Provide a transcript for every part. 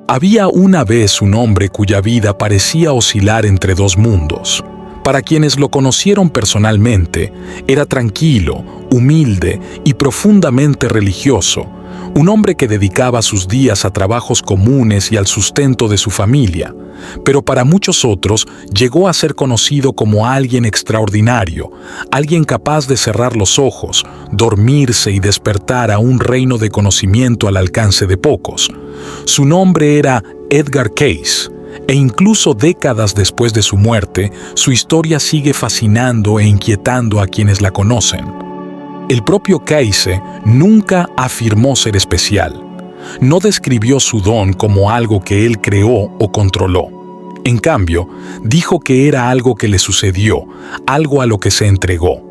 Había una vez un hombre cuya vida parecía oscilar entre dos mundos. Para quienes lo conocieron personalmente, era tranquilo, humilde y profundamente religioso, un hombre que dedicaba sus días a trabajos comunes y al sustento de su familia, pero para muchos otros llegó a ser conocido como alguien extraordinario, alguien capaz de cerrar los ojos, dormirse y despertar a un reino de conocimiento al alcance de pocos. Su nombre era Edgar Cayce, e incluso décadas después de su muerte, su historia sigue fascinando e inquietando a quienes la conocen. El propio Cayce nunca afirmó ser especial. No describió su don como algo que él creó o controló. En cambio, dijo que era algo que le sucedió, algo a lo que se entregó.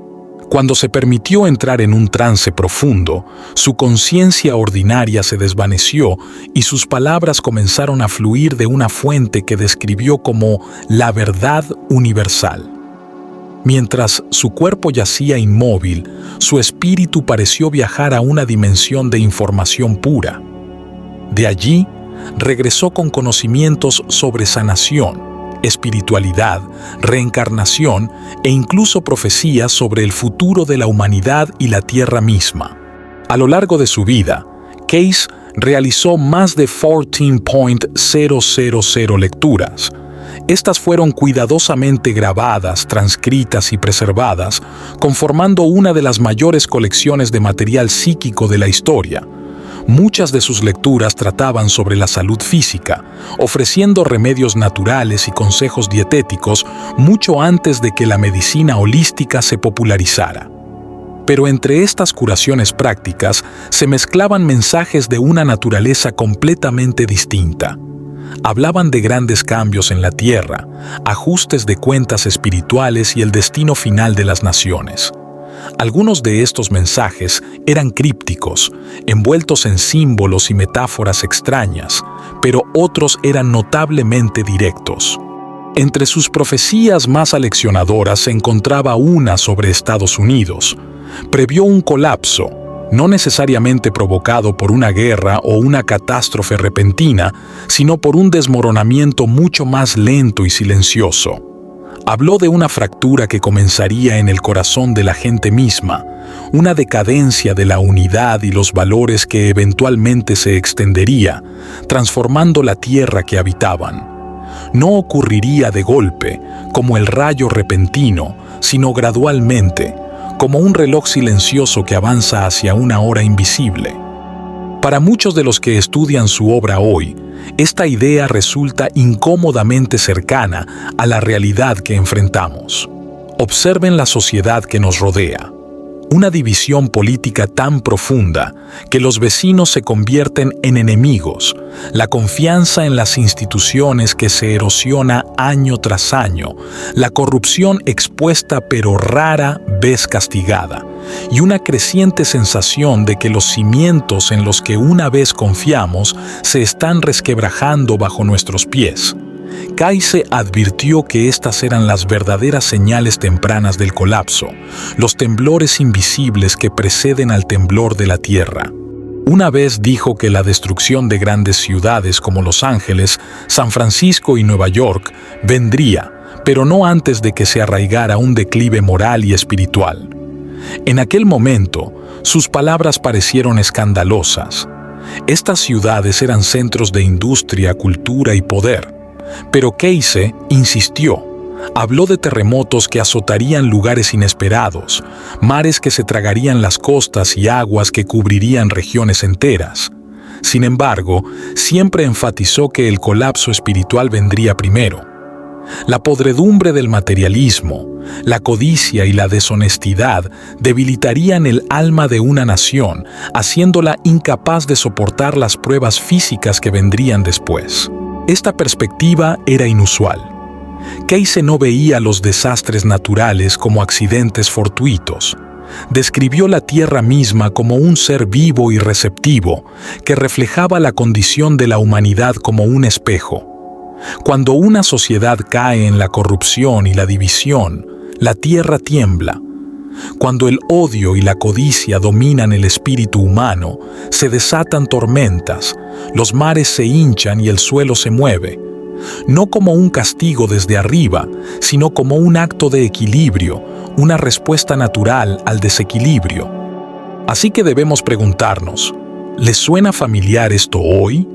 Cuando se permitió entrar en un trance profundo, su conciencia ordinaria se desvaneció y sus palabras comenzaron a fluir de una fuente que describió como la verdad universal. Mientras su cuerpo yacía inmóvil, su espíritu pareció viajar a una dimensión de información pura. De allí, regresó con conocimientos sobre sanación, espiritualidad, reencarnación e incluso profecías sobre el futuro de la humanidad y la Tierra misma. A lo largo de su vida, Cayce realizó más de 14.000 lecturas. Estas fueron cuidadosamente grabadas, transcritas y preservadas, conformando una de las mayores colecciones de material psíquico de la historia. Muchas de sus lecturas trataban sobre la salud física, ofreciendo remedios naturales y consejos dietéticos mucho antes de que la medicina holística se popularizara. Pero entre estas curaciones prácticas se mezclaban mensajes de una naturaleza completamente distinta. Hablaban de grandes cambios en la Tierra, ajustes de cuentas espirituales y el destino final de las naciones. Algunos de estos mensajes eran crípticos, envueltos en símbolos y metáforas extrañas, pero otros eran notablemente directos. Entre sus profecías más aleccionadoras se encontraba una sobre Estados Unidos. Previó un colapso, no necesariamente provocado por una guerra o una catástrofe repentina, sino por un desmoronamiento mucho más lento y silencioso. Habló de una fractura que comenzaría en el corazón de la gente misma, una decadencia de la unidad y los valores que eventualmente se extendería, transformando la tierra que habitaban. No ocurriría de golpe, como el rayo repentino, sino gradualmente, como un reloj silencioso que avanza hacia una hora invisible. Para muchos de los que estudian su obra hoy, esta idea resulta incómodamente cercana a la realidad que enfrentamos. Observen la sociedad que nos rodea. Una división política tan profunda que los vecinos se convierten en enemigos, la confianza en las instituciones que se erosiona año tras año, la corrupción expuesta pero rara vez castigada, y una creciente sensación de que los cimientos en los que una vez confiamos se están resquebrajando bajo nuestros pies. Cayce advirtió que estas eran las verdaderas señales tempranas del colapso, los temblores invisibles que preceden al temblor de la tierra. Una vez dijo que la destrucción de grandes ciudades como Los Ángeles, San Francisco y Nueva York vendría, pero no antes de que se arraigara un declive moral y espiritual. En aquel momento, sus palabras parecieron escandalosas. Estas ciudades eran centros de industria, cultura y poder. Pero Cayce insistió. Habló de terremotos que azotarían lugares inesperados, mares que se tragarían las costas y aguas que cubrirían regiones enteras. Sin embargo, siempre enfatizó que el colapso espiritual vendría primero. La podredumbre del materialismo, la codicia y la deshonestidad debilitarían el alma de una nación, haciéndola incapaz de soportar las pruebas físicas que vendrían después. Esta perspectiva era inusual. Cayce no veía los desastres naturales como accidentes fortuitos. Describió la tierra misma como un ser vivo y receptivo, que reflejaba la condición de la humanidad como un espejo. Cuando una sociedad cae en la corrupción y la división, la tierra tiembla. Cuando el odio y la codicia dominan el espíritu humano, se desatan tormentas, los mares se hinchan y el suelo se mueve. No como un castigo desde arriba, sino como un acto de equilibrio, una respuesta natural al desequilibrio. Así que debemos preguntarnos, ¿les suena familiar esto hoy?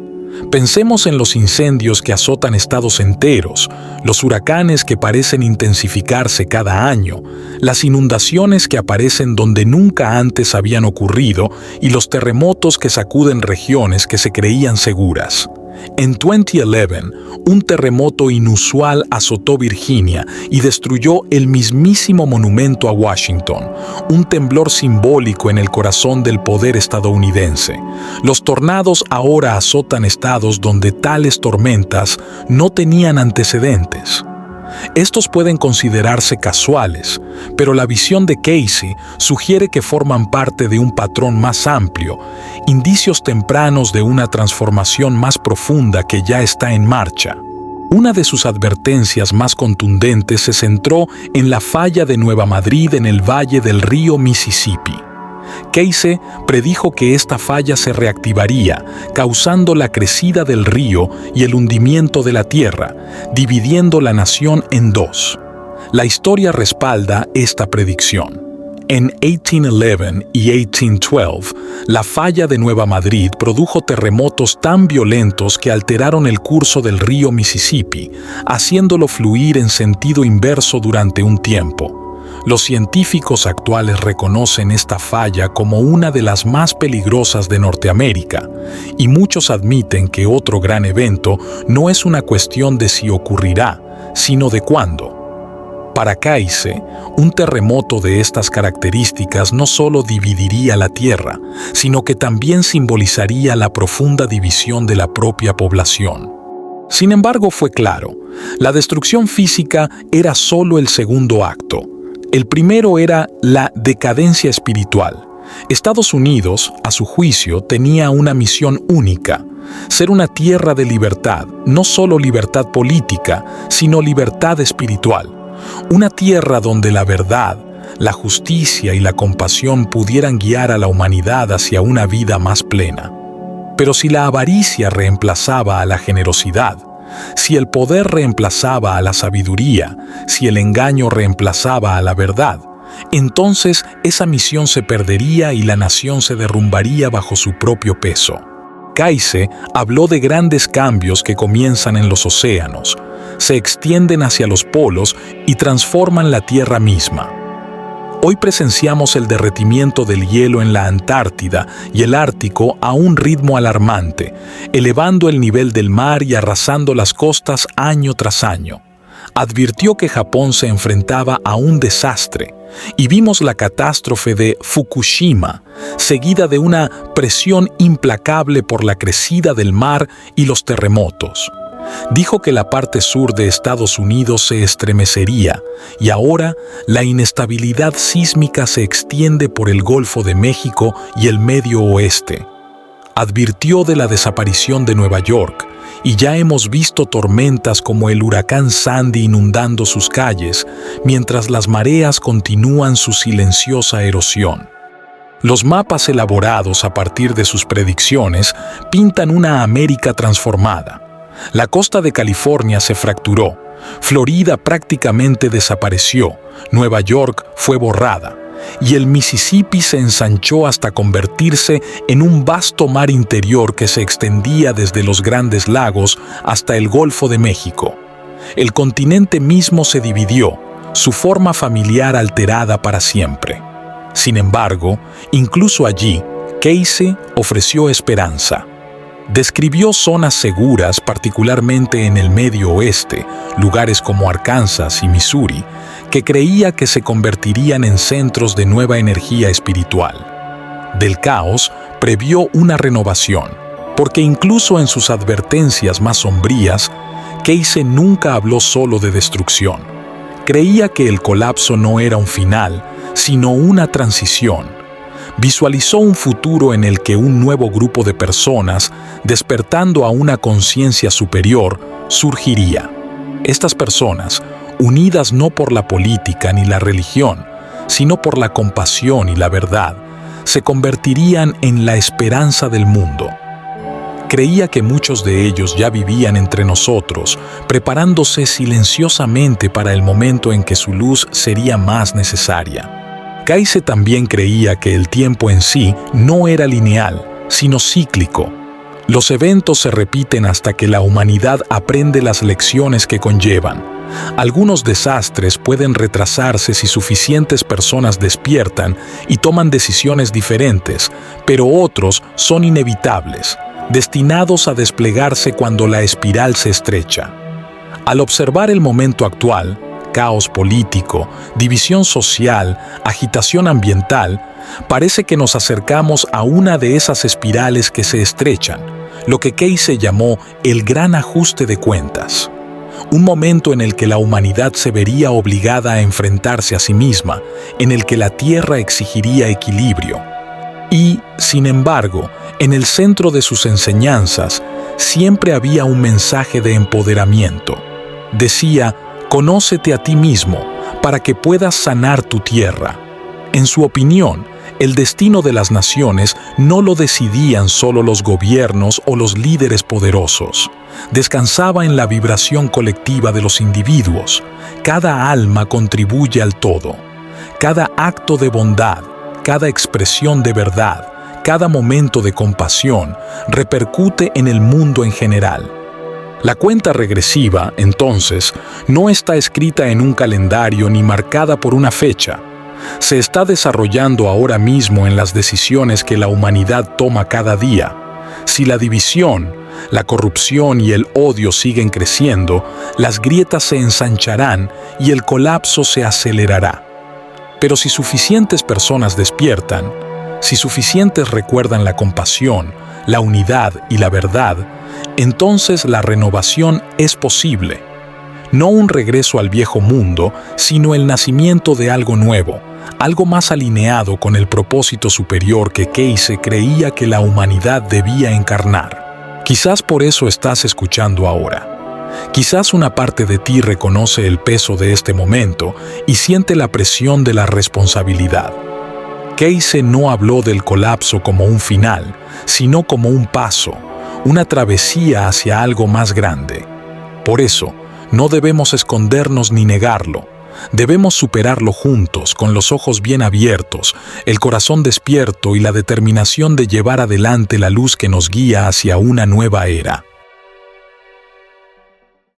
Pensemos en los incendios que azotan estados enteros, los huracanes que parecen intensificarse cada año, las inundaciones que aparecen donde nunca antes habían ocurrido y los terremotos que sacuden regiones que se creían seguras. En 2011, un terremoto inusual azotó Virginia y destruyó el mismísimo monumento a Washington, un temblor simbólico en el corazón del poder estadounidense. Los tornados ahora azotan estados donde tales tormentas no tenían antecedentes. Estos pueden considerarse casuales, pero la visión de Casey sugiere que forman parte de un patrón más amplio, indicios tempranos de una transformación más profunda que ya está en marcha. Una de sus advertencias más contundentes se centró en la falla de Nueva Madrid en el valle del río Mississippi. Casey predijo que esta falla se reactivaría, causando la crecida del río y el hundimiento de la tierra, dividiendo la nación en dos. La historia respalda esta predicción. En 1811 y 1812, la falla de Nueva Madrid produjo terremotos tan violentos que alteraron el curso del río Mississippi, haciéndolo fluir en sentido inverso durante un tiempo. Los científicos actuales reconocen esta falla como una de las más peligrosas de Norteamérica, y muchos admiten que otro gran evento no es una cuestión de si ocurrirá, sino de cuándo. Para Casey, un terremoto de estas características no solo dividiría la Tierra, sino que también simbolizaría la profunda división de la propia población. Sin embargo, fue claro, la destrucción física era solo el segundo acto. El primero era la decadencia espiritual. Estados Unidos, a su juicio, tenía una misión única: ser una tierra de libertad, no solo libertad política, sino libertad espiritual. Una tierra donde la verdad, la justicia y la compasión pudieran guiar a la humanidad hacia una vida más plena. Pero si la avaricia reemplazaba a la generosidad, si el poder reemplazaba a la sabiduría, si el engaño reemplazaba a la verdad, entonces esa misión se perdería y la nación se derrumbaría bajo su propio peso. Casey habló de grandes cambios que comienzan en los océanos, se extienden hacia los polos y transforman la Tierra misma. Hoy presenciamos el derretimiento del hielo en la Antártida y el Ártico a un ritmo alarmante, elevando el nivel del mar y arrasando las costas año tras año. Advirtió que Japón se enfrentaba a un desastre, y vimos la catástrofe de Fukushima, seguida de una presión implacable por la crecida del mar y los terremotos. Dijo que la parte sur de Estados Unidos se estremecería y ahora la inestabilidad sísmica se extiende por el Golfo de México y el Medio Oeste. Advirtió de la desaparición de Nueva York y ya hemos visto tormentas como el huracán Sandy inundando sus calles, mientras las mareas continúan su silenciosa erosión. Los mapas elaborados a partir de sus predicciones pintan una América transformada. La costa de California se fracturó, Florida prácticamente desapareció, Nueva York fue borrada, y el Mississippi se ensanchó hasta convertirse en un vasto mar interior que se extendía desde los Grandes Lagos hasta el Golfo de México. El continente mismo se dividió, su forma familiar alterada para siempre. Sin embargo, incluso allí, Casey ofreció esperanza. Describió zonas seguras, particularmente en el Medio Oeste, lugares como Arkansas y Missouri, que creía que se convertirían en centros de nueva energía espiritual. Del caos previó una renovación, porque incluso en sus advertencias más sombrías, Casey nunca habló solo de destrucción. Creía que el colapso no era un final, sino una transición. Visualizó un futuro en el que un nuevo grupo de personas, despertando a una conciencia superior, surgiría. Estas personas, unidas no por la política ni la religión, sino por la compasión y la verdad, se convertirían en la esperanza del mundo. Creía que muchos de ellos ya vivían entre nosotros, preparándose silenciosamente para el momento en que su luz sería más necesaria. Keise también creía que el tiempo en sí no era lineal, sino cíclico. Los eventos se repiten hasta que la humanidad aprende las lecciones que conllevan. Algunos desastres pueden retrasarse si suficientes personas despiertan y toman decisiones diferentes, pero otros son inevitables, destinados a desplegarse cuando la espiral se estrecha. Al observar el momento actual, caos político, división social, agitación ambiental, parece que nos acercamos a una de esas espirales que se estrechan, lo que Keise llamó el gran ajuste de cuentas. Un momento en el que la humanidad se vería obligada a enfrentarse a sí misma, en el que la Tierra exigiría equilibrio. Y, sin embargo, en el centro de sus enseñanzas siempre había un mensaje de empoderamiento. Decía: «Conócete a ti mismo para que puedas sanar tu tierra». En su opinión, el destino de las naciones no lo decidían solo los gobiernos o los líderes poderosos. Descansaba en la vibración colectiva de los individuos. Cada alma contribuye al todo. Cada acto de bondad, cada expresión de verdad, cada momento de compasión repercute en el mundo en general. La cuenta regresiva, entonces, no está escrita en un calendario ni marcada por una fecha. Se está desarrollando ahora mismo en las decisiones que la humanidad toma cada día. Si la división, la corrupción y el odio siguen creciendo, las grietas se ensancharán y el colapso se acelerará. Pero si suficientes personas despiertan, si suficientes recuerdan la compasión, la unidad y la verdad, entonces la renovación es posible. No un regreso al viejo mundo, sino el nacimiento de algo nuevo, algo más alineado con el propósito superior que Keise creía que la humanidad debía encarnar. Quizás por eso estás escuchando ahora. Quizás una parte de ti reconoce el peso de este momento y siente la presión de la responsabilidad. Keise no habló del colapso como un final, sino como un paso, una travesía hacia algo más grande. Por eso, no debemos escondernos ni negarlo. Debemos superarlo juntos, con los ojos bien abiertos, el corazón despierto y la determinación de llevar adelante la luz que nos guía hacia una nueva era.